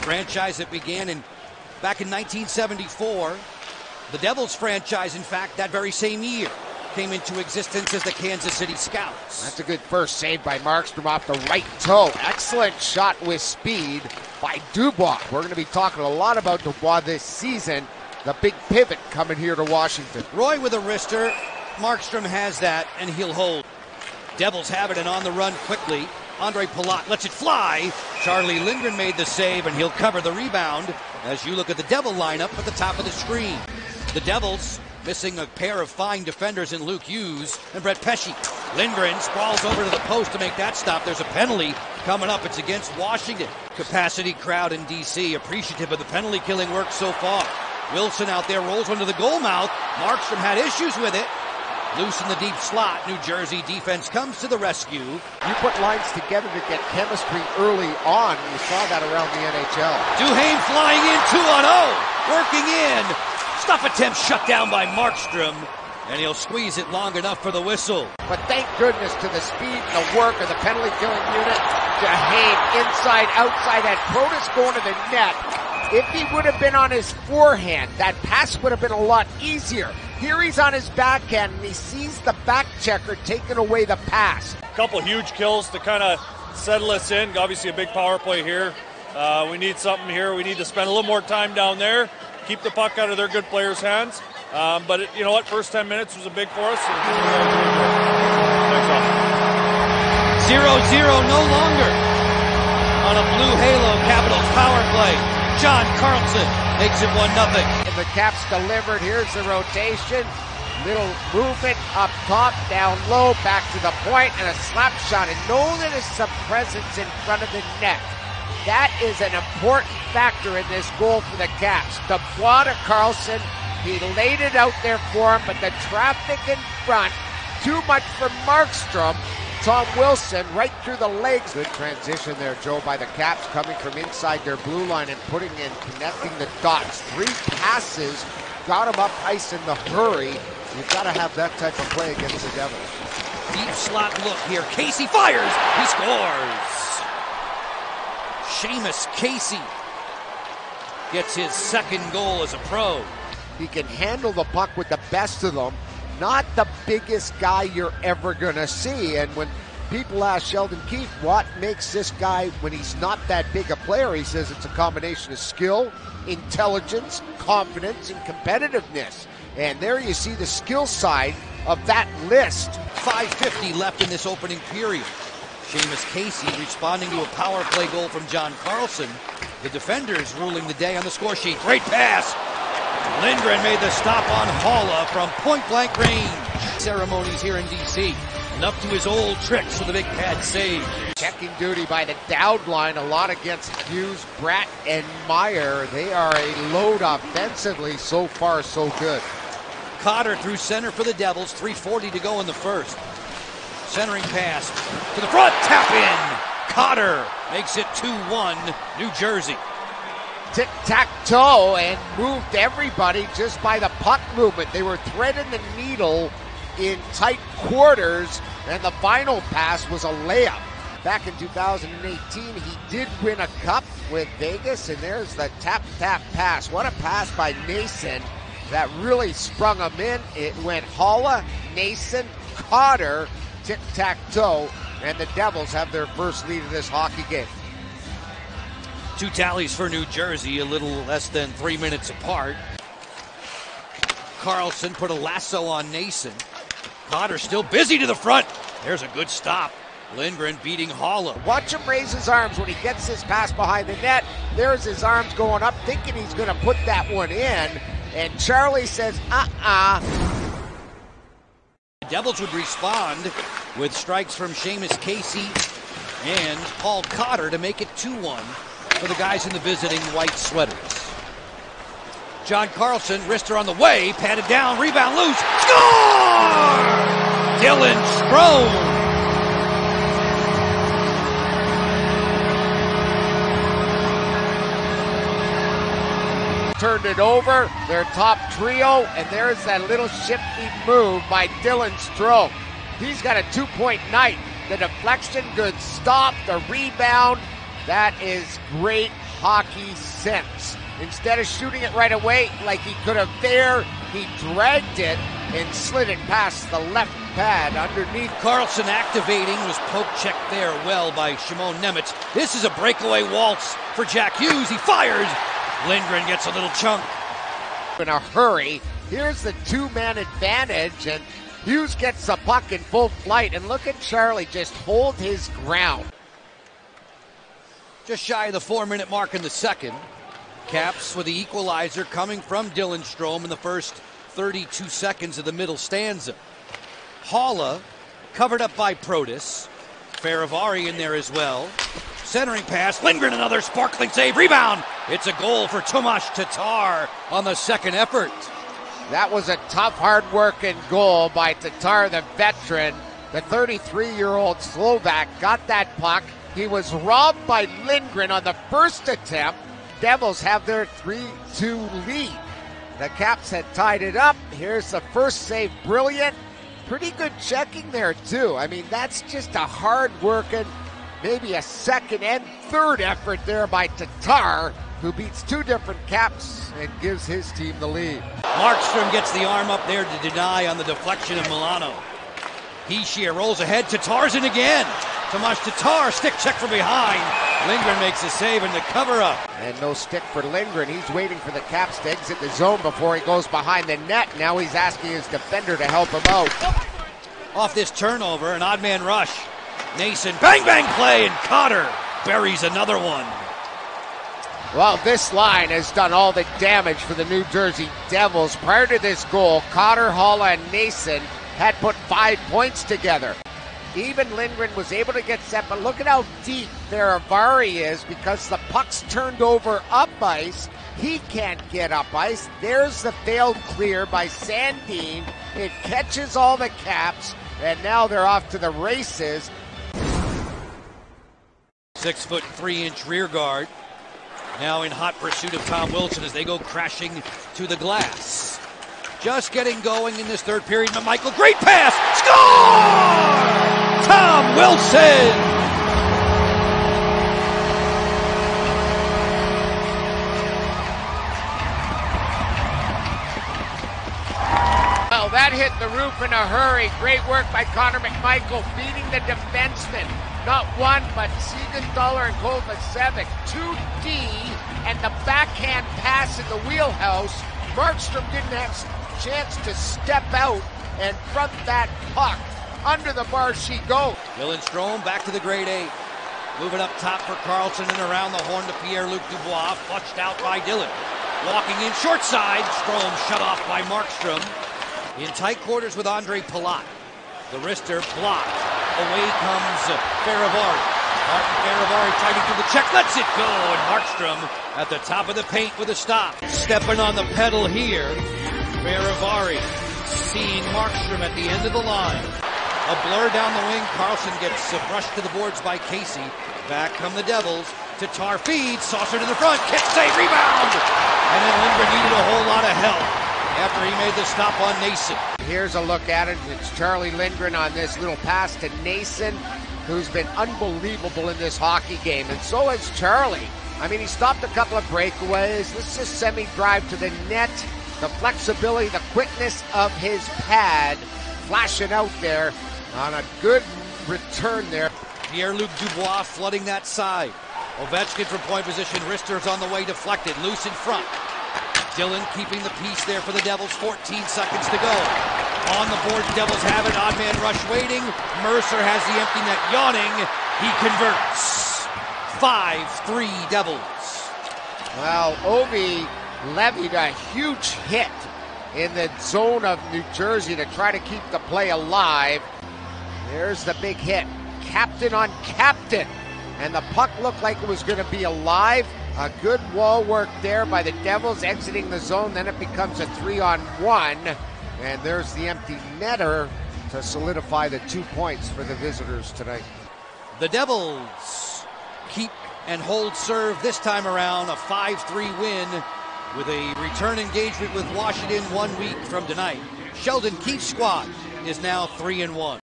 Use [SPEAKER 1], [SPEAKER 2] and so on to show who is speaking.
[SPEAKER 1] franchise that began back in 1974. The Devils franchise, in fact, that very same year, came into existence as the Kansas City Scouts.
[SPEAKER 2] That's a good first save by Markstrom off the right toe. Excellent shot with speed by Dubois. We're going to be talking a lot about Dubois this season. The big pivot coming here to Washington.
[SPEAKER 1] Roy with a wrister. Markstrom has that, and he'll hold. Devils have it, and on the run quickly. Andre Palat lets it fly. Charlie Lindgren made the save, and he'll cover the rebound as you look at the Devil lineup at the top of the screen. The Devils missing a pair of fine defenders in Luke Hughes and Brett Pesce. Lindgren sprawls over to the post to make that stop. There's a penalty coming up. It's against Washington. Capacity crowd in D.C. appreciative of the penalty killing work so far. Wilson out there rolls one to the goal mouth. Markstrom had issues with it. Loose in the deep slot. New Jersey defense comes to the rescue.
[SPEAKER 2] You put lines together to get chemistry early on. You saw that around the NHL.
[SPEAKER 1] Duhaime flying in 2-on-0. Working in. Stuff attempt shut down by Markstrom. And he'll squeeze it long enough for the whistle.
[SPEAKER 2] But thank goodness to the speed and the work of the penalty killing unit. Duhaime inside, outside. That Protas going to the net. If he would have been on his forehand, that pass would have been a lot easier. Here he's on his backhand, and he sees the back checker taking away the pass.
[SPEAKER 3] A couple huge kills to kind of settle us in. Obviously a big power play here. We need something here. We need to spend a little more time down there, keep the puck out of their good players' hands. But you know what? First 10 minutes was a big for us. 0-0
[SPEAKER 1] no longer on a blue halo Capitals power play. John Carlson makes it 1-0.
[SPEAKER 2] And the Caps delivered. Here's the rotation. Little movement up top, down low, back to the point, and a slap shot. And notice some presence in front of the net. That is an important factor in this goal for the Caps. Dubois to Carlson. He laid it out there for him, but the traffic in front, too much for Markstrom. Tom Wilson right through the legs. Good transition there, Joe, by the Caps coming from inside their blue line and putting in, connecting the dots. 3 passes, got him up ice in the hurry. You've got to have that type of play against the Devils.
[SPEAKER 1] Deep slot look here. Casey fires. He scores. Seamus Casey gets his second goal as a pro.
[SPEAKER 2] He can handle the puck with the best of them. Not the biggest guy you're ever going to see. And when people ask Sheldon Keefe what makes this guy, when he's not that big a player, he says it's a combination of skill, intelligence, confidence, and competitiveness. And there you see the skill side of that list.
[SPEAKER 1] 5:50 left in this opening period. Seamus Casey responding to a power play goal from John Carlson. The defenders ruling the day on the score sheet. Great pass. Lindgren made the stop on Haula from point-blank range. Ceremonies here in D.C. And up to his old tricks with a big pad save.
[SPEAKER 2] Checking duty by the Dowd line, a lot against Hughes, Bratt, and Meyer. They are a load offensively. So far, so good.
[SPEAKER 1] Cotter through center for the Devils. 3:40 to go in the first. Centering pass to the front. Tap in. Cotter makes it 2-1 New Jersey.
[SPEAKER 2] Tic-tac-toe and moved everybody just by the puck movement. They were threading the needle in tight quarters, and the final pass was a layup. Back in 2018, he did win a cup with Vegas, and there's the tap-tap pass. What a pass by Nason that really sprung him in. It went Haula, Nason, Cotter, tic-tac-toe, and the Devils have their first lead of this hockey game.
[SPEAKER 1] 2 tallies for New Jersey, a little less than 3 minutes apart. Carlson put a lasso on Nason. Cotter still busy to the front. There's a good stop. Lindgren beating Haula.
[SPEAKER 2] Watch him raise his arms when he gets this pass behind the net. There's his arms going up, thinking he's going to put that one in. And Charlie says,
[SPEAKER 1] The Devils would respond with strikes from Seamus Casey and Paul Cotter to make it 2-1 for the guys in the visiting white sweaters. John Carlson, wrister on the way, patted down, rebound loose, score! Dylan Strome.
[SPEAKER 2] Turned it over, their top trio, and there's that little shifty move by Dylan Strome. He's got a 2-point night. The deflection, good stop, the rebound. That is great hockey since. Instead of shooting it right away like he could have there, he dragged it and slid it past the left pad underneath.
[SPEAKER 1] Karlsson activating, was poke checked there well by Shimon Nemec. This is a breakaway waltz for Jack Hughes. He fires. Lindgren gets a little chunk.
[SPEAKER 2] In a hurry, here's the two-man advantage, and Hughes gets the puck in full flight, and look at Charlie just hold his ground.
[SPEAKER 1] Just shy of the 4-minute mark in the second. Caps with the equalizer coming from Dylan Strome in the first 32 seconds of the middle stanza. Haula covered up by Protas. Faravari in there as well. Centering pass, Lindgren another sparkling save, rebound. It's a goal for Tomas Tatar on the second effort.
[SPEAKER 2] That was a tough, hard-working goal by Tatar, the veteran. The 33-year-old Slovak got that puck. He was robbed by Lindgren on the first attempt. Devils have their 3-2 lead. The Caps had tied it up. Here's the first save, brilliant. Pretty good checking there, too. I mean, that's just a hard-working, maybe a second and third effort there by Tatar, who beats two different Caps and gives his team the lead.
[SPEAKER 1] Markstrom gets the arm up there to deny on the deflection of Milano. Hischier rolls ahead, Tatar's in again. Tomas Tatar, stick check from behind. Lindgren makes a save and the cover up.
[SPEAKER 2] And no stick for Lindgren. He's waiting for the Caps to exit the zone before he goes behind the net. Now he's asking his defender to help him out.
[SPEAKER 1] Off this turnover, an odd man rush. Nason, bang bang play, and Cotter buries another one.
[SPEAKER 2] Well, this line has done all the damage for the New Jersey Devils. Prior to this goal, Cotter, Haula, and Nason had put 5 points together. Even Lindgren was able to get set, but look at how deep Faravari is because the puck's turned over up ice. He can't get up ice. There's the failed clear by Sandin. It catches all the Caps, and now they're off to the races.
[SPEAKER 1] 6'3" rear guard. Now in hot pursuit of Tom Wilson as they go crashing to the glass. Just getting going in this third period. Michael, great pass! Score! Tom Wilson!
[SPEAKER 2] Well, that hit the roof in a hurry. Great work by Connor McMichael, beating the defenseman. Not one, but Siegenthaler and Kovacevic. 2D, and the backhand pass in the wheelhouse. Markstrom didn't have a chance to step out and front that puck. Under the bar she goes.
[SPEAKER 1] Dylan Strome back to the grade 8. Moving up top for Karlsson and around the horn to Pierre-Luc Dubois. Flushed out by Dylan. Walking in short side. Strome shut off by Markstrom. In tight quarters with Andre Palat. The wrister blocked. Away comes Faravari. Martin Faravari trying to do the check. Lets it go. And Markstrom at the top of the paint with a stop. Stepping on the pedal here. Faravari seeing Markstrom at the end of the line. A blur down the wing. Karlsson gets brushed to the boards by Casey. Back come the Devils. Tatar feeds. Saucer to the front. Kick, save, rebound. And then Lindgren needed a whole lot of help after he made the stop on Nason.
[SPEAKER 2] Here's a look at it. It's Charlie Lindgren on this little pass to Nason, who's been unbelievable in this hockey game. And so has Charlie. I mean, he stopped a couple of breakaways. This is semi-drive to the net. The flexibility, the quickness of his pad flashing out there on a good return there.
[SPEAKER 1] Pierre-Luc Dubois flooding that side. Ovechkin from point position. Rister's on the way, deflected. Loose in front. Dylan keeping the peace there for the Devils. 14 seconds to go. On the board, Devils have it. Odd man rush waiting. Mercer has the empty net yawning. He converts. 5-3 Devils.
[SPEAKER 2] Well, Ovi levied a huge hit in the zone of New Jersey to try to keep the play alive. There's the big hit. Captain on captain. And the puck looked like it was going to be alive. A good wall work there by the Devils exiting the zone. Then it becomes a 3-on-1. And there's the empty netter to solidify the 2 points for the visitors tonight.
[SPEAKER 1] The Devils keep and hold serve this time around. A 5-3 win with a return engagement with Washington 1 week from tonight. Sheldon Keefe's squad is now 3-1.